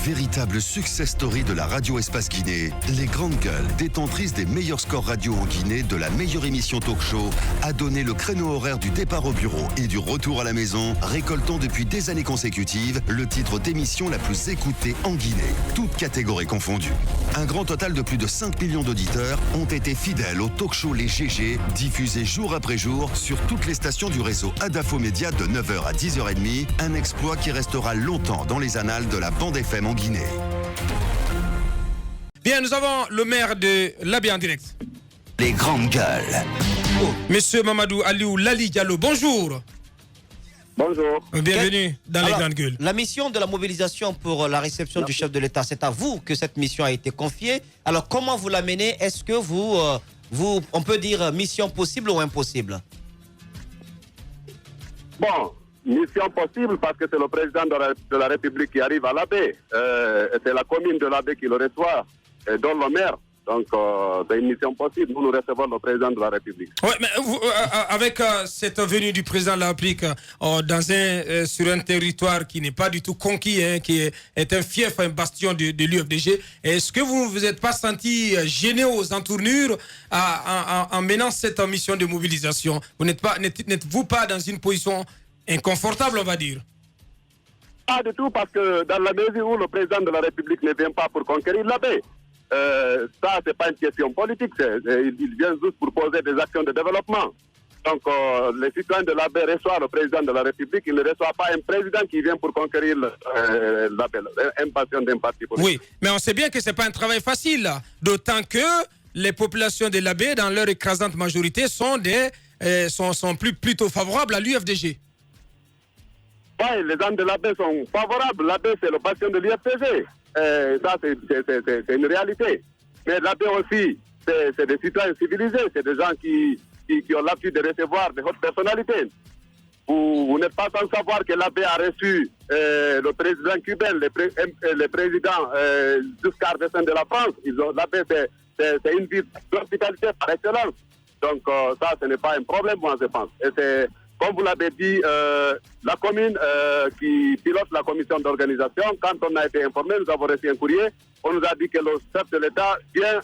Véritable success story de la radio Espace Guinée, les Grandes Gueules, détentrices des meilleurs scores radio en Guinée, de la meilleure émission talk show, a donné le créneau horaire du départ au bureau et du retour à la maison, récoltant depuis des années consécutives le titre d'émission la plus écoutée en Guinée, toutes catégories confondues. Un grand total de plus de 5 millions d'auditeurs ont été fidèles au talk show Les GG, diffusé jour après jour sur toutes les stations du réseau Adafo Média de 9h à 10h30, un exploit qui restera longtemps dans les annales de la bande FM en Guinée. Bien, nous avons le maire de Labé en direct. Les Grandes Gueules. Monsieur Mamadou Aliou Lali Diallo, bonjour. Bonjour. Bienvenue dans les Grandes Gueules. La mission de la mobilisation pour la réception du chef de l'État, c'est à vous que cette mission a été confiée. Alors, comment vous la menez? Est-ce que on peut dire mission possible ou impossible? Bon, mission possible parce que c'est le président de la République qui arrive à Labé. C'est la commune de Labé qui le reçoit, dont le maire. Donc, c'est une mission possible. Nous recevons le président de la République. Oui, mais vous, avec cette venue du président de la République sur un territoire qui n'est pas du tout conquis, qui est un fief, un bastion de l'UFDG, est-ce que vous ne vous êtes pas senti gêné aux entournures en menant cette mission de mobilisation? Vous n'êtes-vous pas dans une position inconfortable, on va dire? Pas du tout, parce que dans la mesure où le président de la République ne vient pas pour conquérir Labé, ça, c'est pas une question politique, il vient juste pour poser des actions de développement. Donc, les citoyens de Labé reçoivent le président de la République, ils ne reçoivent pas un président qui vient pour conquérir Labé, un patient d'un parti politique. Oui, mais on sait bien que c'est pas un travail facile, là. D'autant que les populations de Labé, dans leur écrasante majorité, sont plutôt favorables à l'UFDG. Oui, les gens de Labé sont favorables. Labé, c'est le bastion de l'UFDG. Ça, c'est une réalité. Mais Labé aussi, c'est des citoyens civilisés, c'est des gens qui ont l'habitude de recevoir des hautes personnalités. Vous n'êtes pas sans savoir que Labé a reçu le président cubain, le président Giscard d'Estaing de la France. Labé, c'est une ville d'hospitalité par excellence. Donc ça, ce n'est pas un problème, moi, je pense. Et c'est, comme vous l'avez dit, la commune qui pilote la commission d'organisation, quand on a été informé, nous avons reçu un courrier, on nous a dit que le chef de l'État vient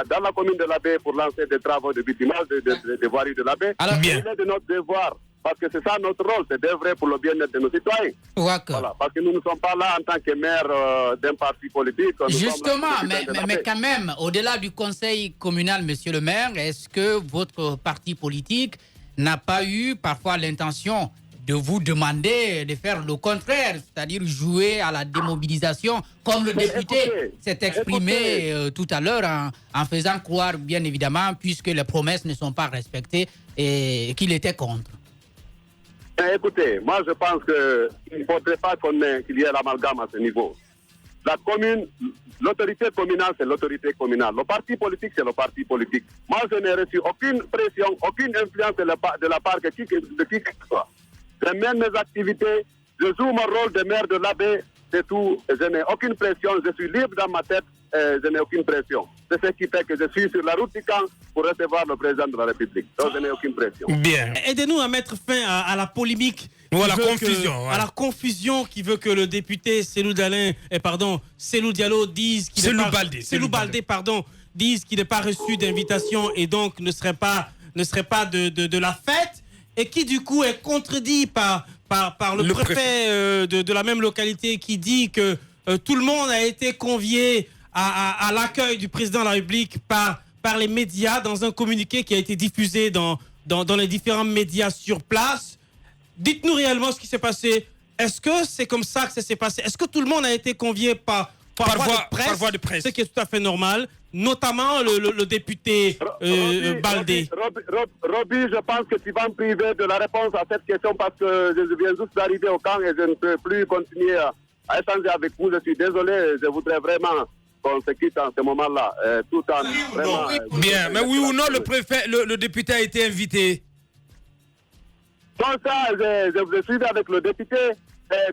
dans la commune de Labé pour lancer des travaux de bitumage, de voiries de Labé. Alors, bien. Il est de notre devoir, parce que c'est ça notre rôle, c'est d'œuvrer pour le bien-être de nos citoyens. Voilà, parce que nous ne sommes pas là en tant que maire d'un parti politique. Justement, mais quand même, au-delà du conseil communal, monsieur le maire, est-ce que votre parti politique n'a pas eu parfois l'intention de vous demander de faire le contraire, c'est-à-dire jouer à la démobilisation, comme le député s'est exprimé tout à l'heure en faisant croire, bien évidemment, puisque les promesses ne sont pas respectées, et qu'il était contre? Écoutez, moi je pense qu'il ne faudrait pas qu'il y ait l'amalgame à ce niveau. La commune, l'autorité communale, c'est l'autorité communale. Le parti politique, c'est le parti politique. Moi, je n'ai reçu aucune pression, aucune influence de la part de qui que ce soit. Je mène mes activités, je joue mon rôle de maire de Labé, c'est tout. Je n'ai aucune pression, je suis libre dans ma tête, je n'ai aucune pression. C'est ce qui fait que je suis sur la route du camp pour recevoir le président de la République. Donc, je n'ai aucune pression. Bien. Aidez-nous à mettre fin à la polémique. Ou à la confusion. À la confusion qui veut que le député Cellou Diallo dise qu'il dise qu'il n'est pas reçu d'invitation et donc ne serait pas de la fête, et qui du coup est contredit par le préfet de la même localité, qui dit que tout le monde a été convié à l'accueil du président de la République par les médias, dans un communiqué qui a été diffusé dans les différents médias sur place. Dites-nous réellement ce qui s'est passé. Est-ce que c'est comme ça que ça s'est passé? Est-ce que tout le monde a été convié par voie de presse, ce qui est tout à fait normal, notamment le député Baldé? Roby, je pense que tu vas me priver de la réponse à cette question, parce que je viens juste d'arriver au camp et je ne peux plus continuer à échanger avec vous. Je suis désolé, je voudrais vraiment qu'on se quitte en ce moment-là, tout en vraiment... Bien, mais oui ou non, le député a été invité? Donc ça, je suis avec le député.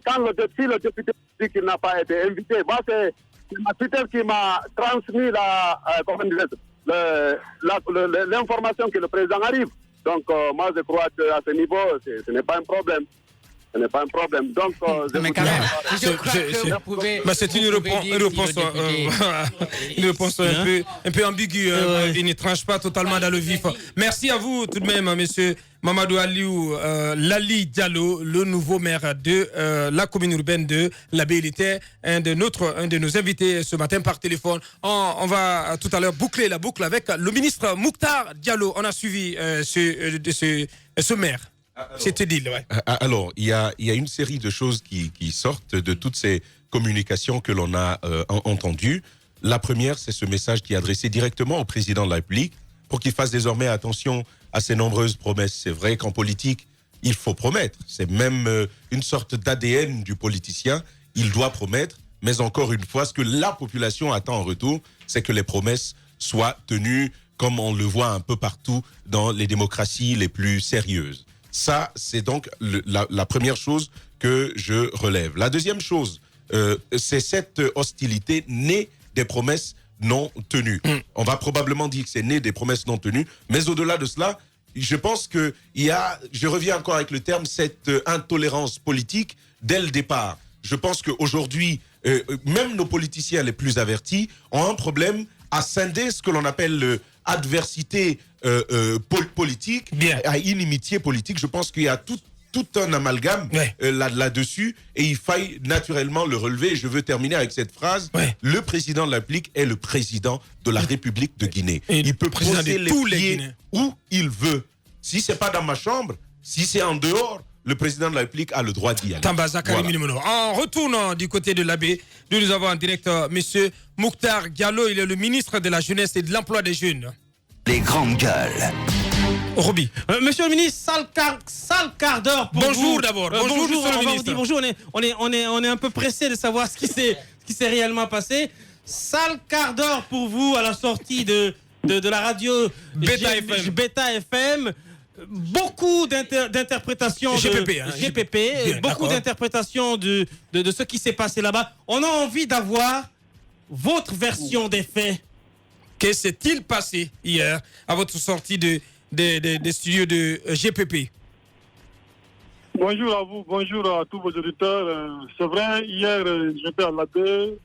Quand le député dit qu'il n'a pas été invité, moi, c'est ma tutelle qui m'a transmis l'information que le président arrive. Donc moi, je crois qu'à ce niveau, ce n'est pas un problème. ce n'est pas un problème. Donc, mais quand même, je crois que vous pouvez... C'est une réponse un peu ambiguë. Il ne tranche pas totalement dans le vif. Merci à vous tout de même, monsieur Mamadou Aliou Lali Diallo, le nouveau maire de la commune urbaine de Labé. Il était un de nos invités ce matin par téléphone. On va tout à l'heure boucler la boucle avec le ministre Mouktar Diallo. On a suivi ce maire. Alors, il y a une série de choses qui sortent de toutes ces communications que l'on a entendues. La première, c'est ce message qui est adressé directement au président de la République pour qu'il fasse désormais attention à ces nombreuses promesses. C'est vrai qu'en politique, il faut promettre. C'est même une sorte d'ADN du politicien. Il doit promettre, mais encore une fois, ce que la population attend en retour, c'est que les promesses soient tenues comme on le voit un peu partout dans les démocraties les plus sérieuses. Ça, c'est donc la première chose que je relève. La deuxième chose, c'est cette hostilité née des promesses non tenues. On va probablement dire que c'est né des promesses non tenues, mais au-delà de cela, je pense qu'il y a, je reviens encore avec le terme, cette intolérance politique dès le départ. Je pense qu'aujourd'hui, même nos politiciens les plus avertis ont un problème à scinder ce que l'on appelle adversité politique, à inimitié politique. Je pense qu'il y a tout un amalgame là-dessus et il faille naturellement le relever. Je veux terminer avec cette phrase. Le président de la République est le président de la République de Guinée. Il peut poser les pieds où il veut. Si c'est pas dans ma chambre, si c'est en dehors, le président de la République a le droit d'y aller. En retournant du côté de l'Abbé, nous avons en direct M. Mouktar Diallo. Il est le ministre de la Jeunesse et de l'Emploi des Jeunes. Les grandes gueules. Roby. Monsieur le ministre, sale quart d'heure pour bonjour vous. D'abord. Bonjour, on va vous dire bonjour. On est un peu pressé de savoir ce qui s'est réellement passé. Sale quart d'heure pour vous à la sortie de la radio Beta FM. Beaucoup d'interprétations GPP, beaucoup d'interprétations de ce qui s'est passé là-bas. On a envie d'avoir votre version des faits. Que s'est-il passé hier à votre sortie des studios de GPP? Bonjour à vous, bonjour à tous vos auditeurs. C'est vrai, hier, j'étais à l'Abbé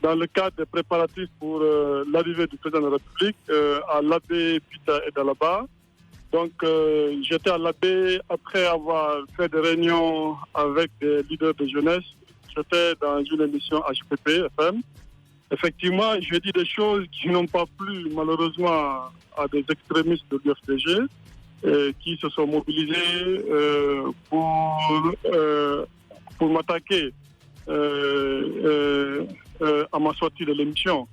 dans le cadre des préparatifs pour l'arrivée du président de la République à l'Abbé Pita et Dalaba. Donc, j'étais à l'Abbé après avoir fait des réunions avec des leaders de jeunesse. J'étais dans une émission HPP FM. Effectivement, je dis des choses qui n'ont pas plu malheureusement à des extrémistes de l'UFDG qui se sont mobilisés pour m'attaquer à ma sortie de l'émission.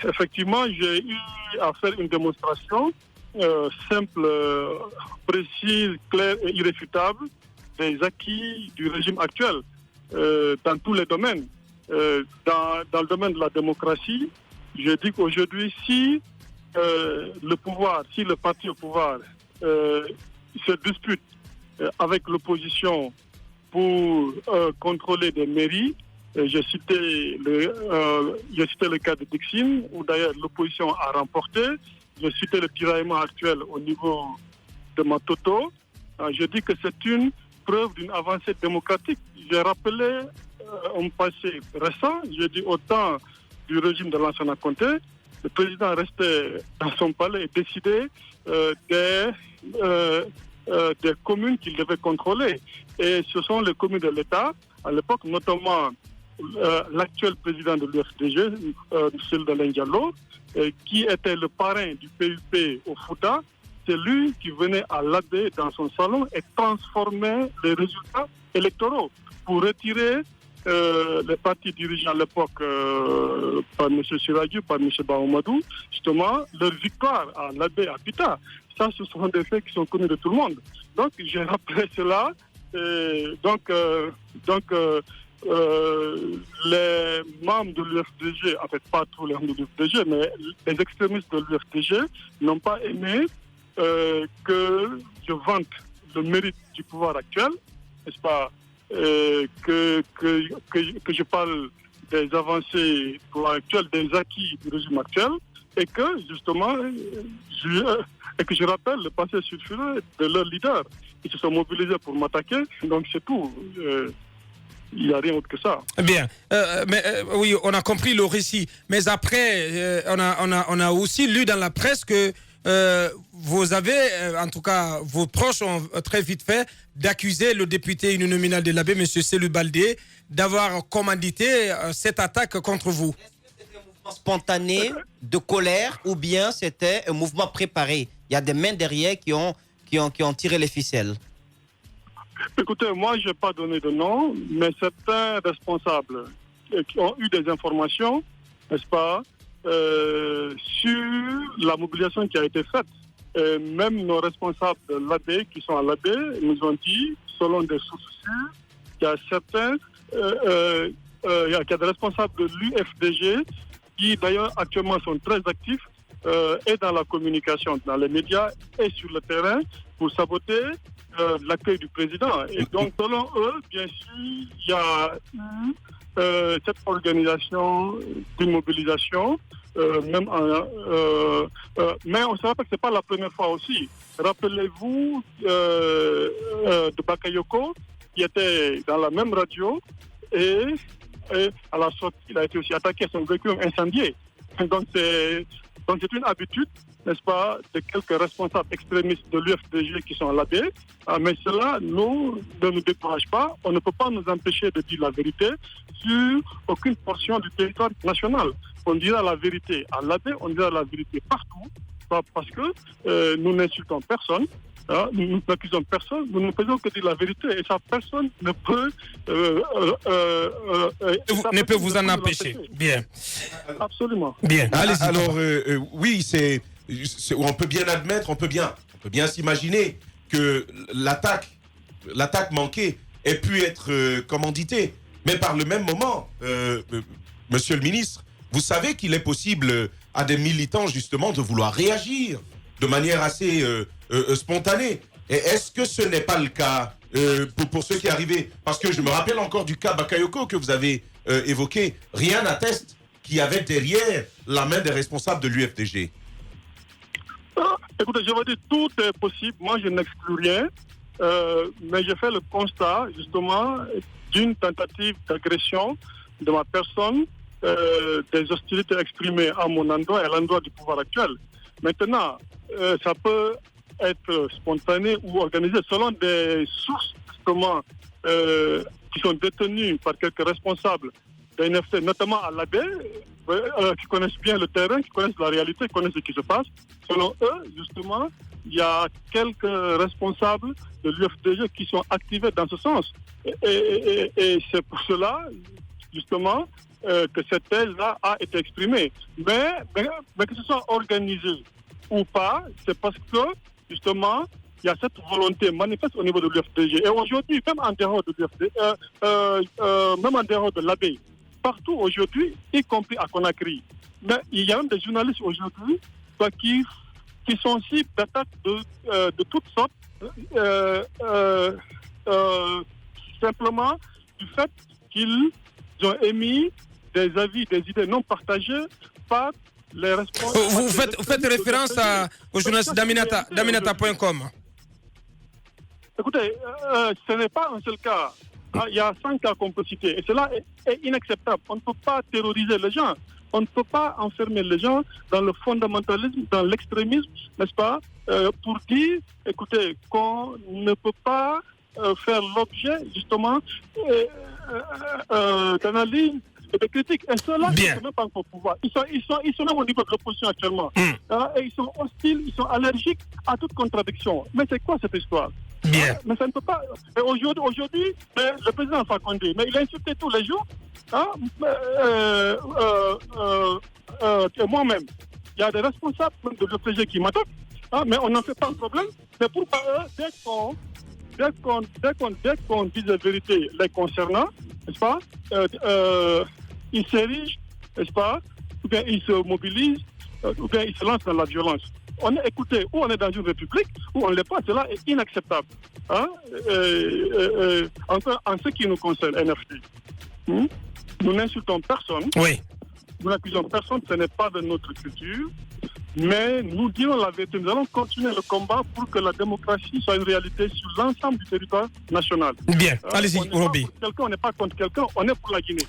Effectivement, j'ai eu à faire une démonstration simple, précise, claire et irréfutable des acquis du régime actuel dans tous les domaines. Dans le domaine de la démocratie, je dis qu'aujourd'hui, si le parti au pouvoir se dispute avec l'opposition pour contrôler des mairies, j'ai cité le cas de Dixine, où d'ailleurs l'opposition a remporté. J'ai cité le tiraillement actuel au niveau de Matoto. Je dis que c'est une preuve d'une avancée démocratique. J'ai rappelé un passé récent, j'ai dit au temps du régime de l'ancien Conté, le président restait dans son palais et décidait des communes qu'il devait contrôler. Et ce sont les communes de l'État, à l'époque, notamment l'actuel président de l'UFDG, M. Alain Diallo, qui était le parrain du PUP au Fouta. C'est lui qui venait à l'Abbé dans son salon et transformait les résultats électoraux pour retirer les partis dirigés à l'époque par M. Siraju, par M. Baoumadou, justement, leur victoire à l'Abbé à Pita. Ça, ce sont des faits qui sont connus de tout le monde. Donc, j'ai rappelé cela. Les membres de l'UFDG, en fait, pas tous les membres de l'UFDG, mais les extrémistes de l'UFDG n'ont pas aimé que je vante le mérite du pouvoir actuel, n'est-ce pas, que je parle des avancées du pouvoir actuel, des acquis du régime actuel. et que, justement, je rappelle le passé sulfureux de leurs leaders. Ils se sont mobilisés pour m'attaquer, donc c'est tout. Il n'y a rien autre que ça. Bien. Oui, on a compris le récit. Mais après, on a aussi lu dans la presse que vous avez, en tout cas, vos proches ont très vite fait d'accuser le député uninominal de l'Abbé, M. Cellou Baldé, d'avoir commandité cette attaque contre vous. Est-ce que c'était un mouvement spontané de colère ou bien c'était un mouvement préparé? Il y a des mains derrière qui ont tiré les ficelles. Écoutez, moi, je n'ai pas donné de nom, mais certains responsables qui ont eu des informations, n'est-ce pas, sur la mobilisation qui a été faite. Et même nos responsables de l'AB qui sont à l'AB nous ont dit, selon des sources sûres, qu'il y a certains, il y a des responsables de l'UFDG qui d'ailleurs actuellement sont très actifs et dans la communication, dans les médias et sur le terrain pour saboter l'accueil du président. Et donc, selon eux, bien sûr, il y a eu cette organisation d'une mobilisation, mais on se rappelle que ce n'est pas la première fois aussi. Rappelez-vous de Bakayoko, qui était dans la même radio, et à la sortie, il a été aussi attaqué, son véhicule incendié. Donc c'est une habitude, n'est-ce pas, de quelques responsables extrémistes de l'UFDG qui sont à l'AB. Mais cela ne nous décourage pas. On ne peut pas nous empêcher de dire la vérité sur aucune portion du territoire national. On dira la vérité à l'AB, on dira la vérité partout, parce que nous n'insultons personne. Nous n'accusons personne, nous ne faisons que dire la vérité et ça, personne ne peut vous en empêcher. Bien. Absolument. Bien. Allez-y. Alors, oui, on peut bien admettre, on peut bien s'imaginer que l'attaque manquée ait pu être commanditée. Mais par le même moment, monsieur le ministre, vous savez qu'il est possible à des militants justement de vouloir réagir de manière assez spontanée. Et est-ce que ce n'est pas le cas pour ceux qui arrivaient? Parce que je me rappelle encore du cas Bakayoko que vous avez évoqué. Rien n'atteste qu'il y avait derrière la main des responsables de l'UFDG. Écoutez, je veux dire, tout est possible. Moi, je n'exclus rien. Mais j'ai fait le constat, justement, d'une tentative d'agression de ma personne, des hostilités exprimées à mon endroit et à l'endroit du pouvoir actuel. Maintenant, ça peut être spontané ou organisé selon des sources, justement, qui sont détenues par quelques responsables de NFT, notamment à l'AB, qui connaissent bien le terrain, qui connaissent la réalité, qui connaissent ce qui se passe. Selon eux, justement, il y a quelques responsables de l'UFDG qui sont activés dans ce sens. Et c'est pour cela, justement, que cette thèse-là a été exprimée. Mais que ce soit organisé ou pas, c'est parce que, justement, il y a cette volonté manifeste au niveau de l'UFDG. Et aujourd'hui, même en dehors de l'UFDG, même en dehors de l'AB, partout aujourd'hui, y compris à Conakry, mais il y a même des journalistes aujourd'hui qui sont cibles d'attaques de toutes sortes, simplement du fait qu'ils ont émis des avis, des idées non partagées par les responsables. Vous faites référence au journaliste Daminata.com. Écoutez, ce n'est pas un seul cas. Il y a 5 cas complicité. Et cela est inacceptable. On ne peut pas terroriser les gens. On ne peut pas enfermer les gens dans le fondamentalisme, dans l'extrémisme, n'est-ce pas, pour dire, écoutez, qu'on ne peut pas faire l'objet, justement, d'analyse et de critiques. Et ceux-là, ils ne sont même pas encore au pouvoir. Ils sont même au niveau de l'opposition actuellement. Et ils sont hostiles, ils sont allergiques à toute contradiction. Mais c'est quoi cette histoire? Bien. Mais ça ne peut pas. Aujourd'hui, le président Fakonde, mais il a insulté tous les jours. Et moi-même, il y a des responsables de l'OPG qui m'attaquent, mais on n'en fait pas un problème. Mais pourquoi eux, dès qu'on dit la vérité les concernant, n'est-ce pas, ils s'érigent, n'est-ce pas, ou bien ils se mobilisent, ou bien ils se lancent dans la violence. On est écouté, ou on est dans une république, ou on ne l'est pas, cela est inacceptable. En ce qui nous concerne, NFT, nous n'insultons personne. Oui. nous n'accusons personne, ce n'est pas de notre culture. Mais nous disons la vérité, nous allons continuer le combat pour que la démocratie soit une réalité sur l'ensemble du territoire national. Bien, allez-y, Roby. On n'est pas contre quelqu'un, on est pour la Guinée.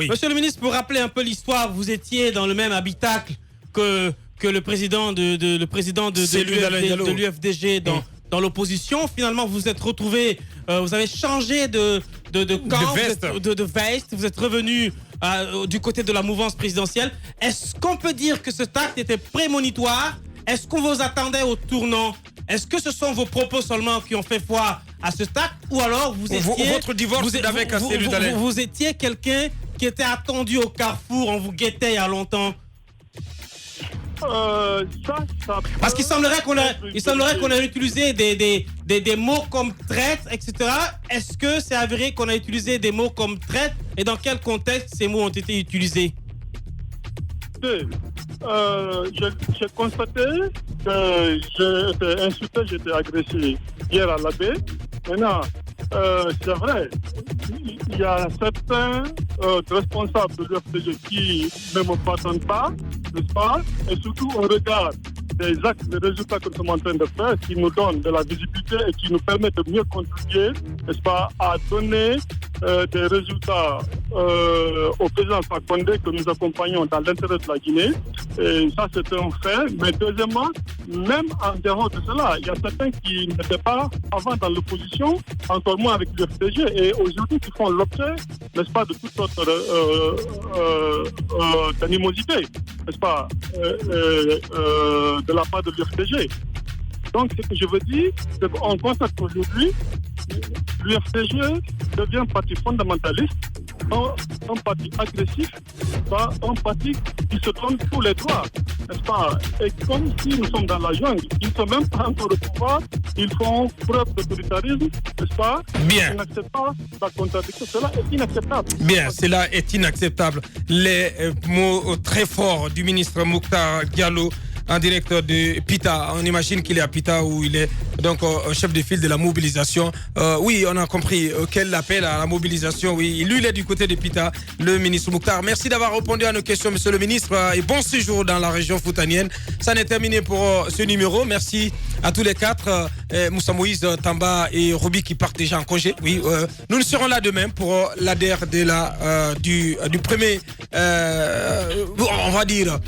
Monsieur le ministre, pour rappeler un peu l'histoire, vous étiez dans le même habitacle que le président de l'UFDG dans l'opposition. Finalement, vous êtes retrouvés, vous avez changé de camp, de veste, vous êtes revenu du côté de la mouvance présidentielle. Est-ce qu'on peut dire que cet acte était prémonitoire? Est-ce qu'on vous attendait au tournant? Est-ce que ce sont vos propos seulement qui ont fait foi à ce acte, ou alors vous étiez... Votre divorce avec un Cellule d'Alain. Vous étiez quelqu'un qui était attendu au carrefour, on vous guettait il y a longtemps? Parce qu'il semblerait qu'on a utilisé des mots comme traite, etc. Est-ce que c'est avéré qu'on a utilisé des mots comme traite, et dans quel contexte ces mots ont été utilisés? J'ai constaté que j'ai été insulté, j'ai été agressé hier à la baie. Maintenant, c'est vrai, il y a certains responsables de l'UFDG qui ne me pardonnent pas, n'est-ce pas? Et surtout, on regarde des actes, des résultats que nous sommes en train de faire, qui nous donnent de la visibilité et qui nous permettent de mieux contribuer, n'est-ce pas, à donner des résultats au président Alpha Condé que nous accompagnons dans l'intérêt de la Guinée. Et ça, c'est un fait. Mais deuxièmement, même en dehors de cela, il y a certains qui n'étaient pas avant dans l'opposition, encore moins avec l'UFDG, et aujourd'hui qui font l'objet, n'est-ce pas, de toute sorte d'animosité, n'est-ce pas, de la part de l'UFDG. Donc, ce que je veux dire, c'est qu'on constate qu'aujourd'hui, l'UFDG devient un parti fondamentaliste, un parti agressif, un parti qui se donne tous les droits, n'est-ce pas? Et comme si nous sommes dans la jungle, ils ne sont même pas encore au pouvoir, ils font preuve d'autoritarisme, n'est-ce pas? Bien. Ils n'acceptent pas la contradiction, cela est inacceptable. Bien, cela est inacceptable. Les mots très forts du ministre Mokhtar Diallo, en direct de Pita. On imagine qu'il est à Pita, où il est donc chef de file de la mobilisation. Oui, on a compris quel appel à la mobilisation. Oui, lui, il est du côté de Pita, le ministre Mokhtar. Merci d'avoir répondu à nos questions, monsieur le ministre, et bon séjour dans la région foutanienne. Ça n'est terminé pour ce numéro. Merci à tous les quatre, Moussa Moïse, Tamba et Roby, qui partent déjà en congé. Oui, nous serons là demain pour l'ADER du premier, on va dire,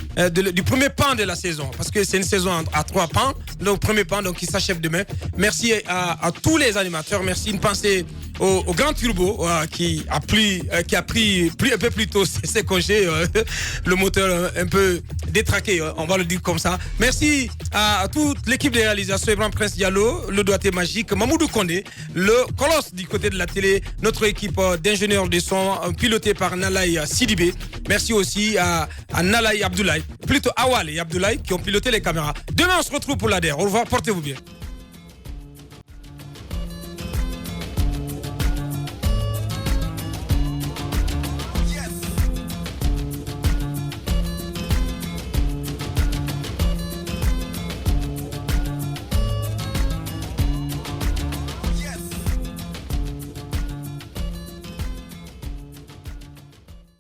du premier pan de la saison. Parce que c'est une saison à 3 pans. Le premier pan, donc, qui s'achève demain. Merci à tous les animateurs. Merci. Une pensée au grand Turbo qui a pris un peu plus tôt ses congés. Le moteur un peu détraqué, on va le dire comme ça. Merci à toute l'équipe de réalisation. Ibrahim Prince Diallo, le doigté magique, Mamoudou Kondé, le colosse du côté de la télé, notre équipe d'ingénieurs de son pilotée par Nalaï Sidibé. Merci aussi à Nalaï Abdoulaye, plutôt Awal et Abdoulaye, qui ont piloté les caméras. Demain, on se retrouve pour l'ADER. Au revoir, portez-vous bien.